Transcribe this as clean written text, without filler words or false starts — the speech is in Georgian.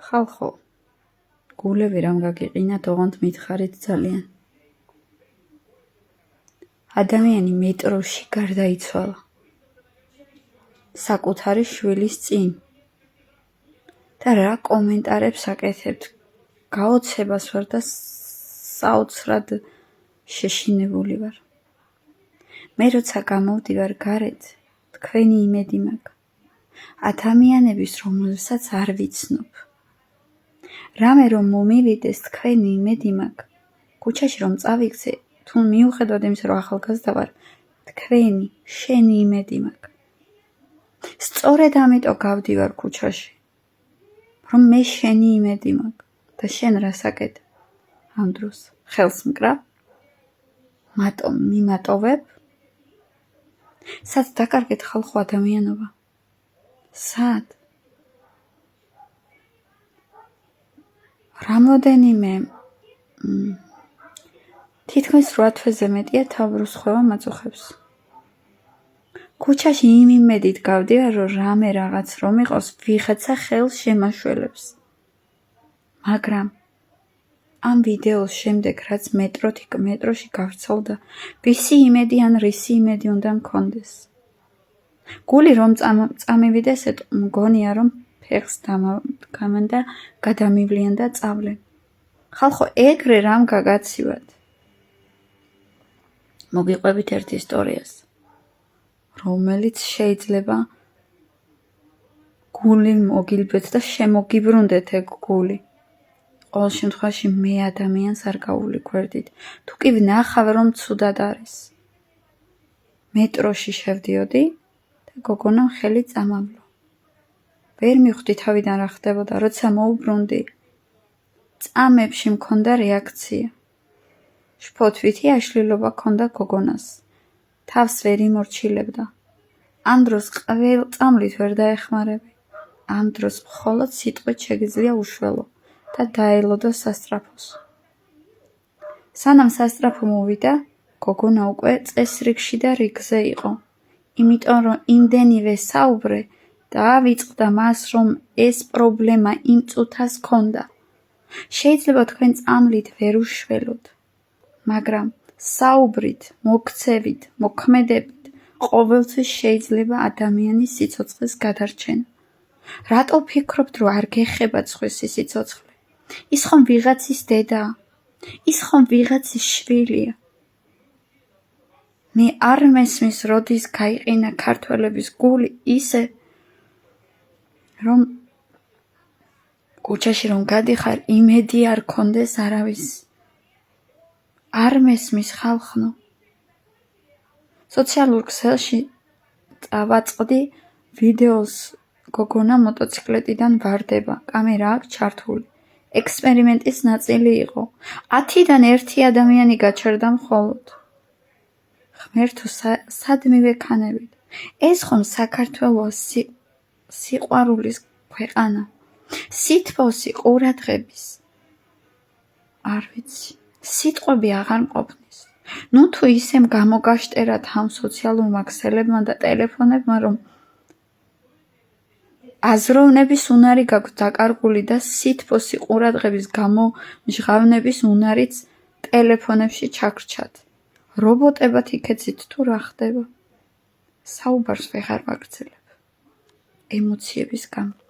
ხალხო, გულები რამ გაგიყინათ, ოღონდ მითხარით ძალიან. ადამიანი მეტროში გარდაიცვალა. საკუთარი შვილის წინ. და რა კომენტარებს აკეთებთ, გაოცებას ვარ და საოცრად შეშინებული ვარ. მე როცა გამოვდივარ გარეთ, თქვენი იმედი მაქვს. ადამიანების, რომელსაც არ ვიცნობ. რამე რომ მომივიდეს, თქვენი იმედი მაქვს. ქუჩაში რომ წავიქცე, თუ მიუხედავად იმისა, რომ ახალგაზრდა ვარ, თქვენი, შენი იმედი მაქვს. სწორედ ამიტომ გავდივარ ქუჩაში, რომ მე შენი იმედი მაქვს და შენ რას აკეთებ? ამ დროს ხელს მკრავ? მატომ მიმატოვებ? სად დაკარგეთ ხალხო ადამიანობა? სად? რამოდენიმე თითქმის 8 თვეზე მეტია თავბრუსხვევა მაწუხებს. ქუჩაში იმ იმედით გავდივარ, რომ რამე რაღაც რომ იყოს, ვიღაცა ხელს შემაშველებს. მაგრამ ამ ვიდეოს შემდეგ, რაც მეტროში გავრცელდა, ვისი იმედი ან რისი იმედი უნდა მქონდეს. გული რომ წამივიდეს, მგონია რომ ფეხს დამდგამენ და გადამივლიან და წავლენ. ხალხო, ეგრე რამ გაგაცივათ? მოგიყვებით ერთ ისტორიას, რომელიც შეიძლება გული მოგილბეთ და შემოგიბრუნდეთ ეგ გული. ყოველ შემთხვევაში მე ადამიანს არ გავული გვერდით. თუ კი ვნახავ რომ ცუდად არის. მეტროში შევდიოდი და გოგონამ ხელი წამავლო. ვერ მივხვდი თავიდან რა ხდებოდა, როცა მოუბრუნდი. წამებში მქონდა რეაქცია. შფოთვითი აშლილობა ქონდა გოგონას. თავს ვერ იმორჩილებდა. ამ დროს ყველ წამლით ვერ დაეხმარები. ამ დროს მხოლოდ სიტყვით შეგიძლია უშველო და დაელოდო სასწრაფოს. სანამ სასწრაფო მოვიდა, გოგონა უკვე წესრიგში და რიგზე იყო. იმიტომ რომ იმდენივე საუბრე დაავიწყდა მას, რომ ეს პრობლემა იმ წუთას ქონდა. შეიძლება თქვენ წამლით ვერ უშველოთ, მაგრამ საუბრით, მოქცევით, მოქმედებით ყოველთვის შეიძლება ადამიანის სიცოცხლის გადარჩენა. რატო ფიქრობთ, რომ არ გეხება სხვისი სიცოცხლე? ის ხომ ვიღაცის დედაა, ის ხომ ვიღაცის შვილია. მე არ მესმის, როდის გაიყინა ქართველების გული ისე, რომ ქუჩაში რომ გადიხარ, იმედი არ ქონდეს არავის. არ მესმის ხალხო. სოციალურ ქსელში წავაწყდი ვიდეოს, გოგონა მოტოციკლეტიდან ვარდება, კამერა აქვს ჩართული. ექსპერიმენტის ნაწილი იყო. 10-დან 1 ადამიანი გაჩერდა მხოლოდ. ღმერთო, სად მივექანებით? ეს ხომ საქართველოს სიყვარულის ქვეყანა? სითბოსი ყურადღების. არ ვიცი. სიტყვები აღარ მყოფნის. ნუ თუ ისემ გამოგაშტერათ ამ სოციალურმა ქსელებმა და ტელეფონებმა, რომ აზროვნების უნარი გაქვთ დაკარგული და სითბოსი ყურადღების გამომჟღავნების უნარიც ტელეფონებში ჩაგრჩათ. რობოტებად იქეცით თუ რა ხდება? საუბარს ვეღარ ვაგრძელებ. ემოციების გამო.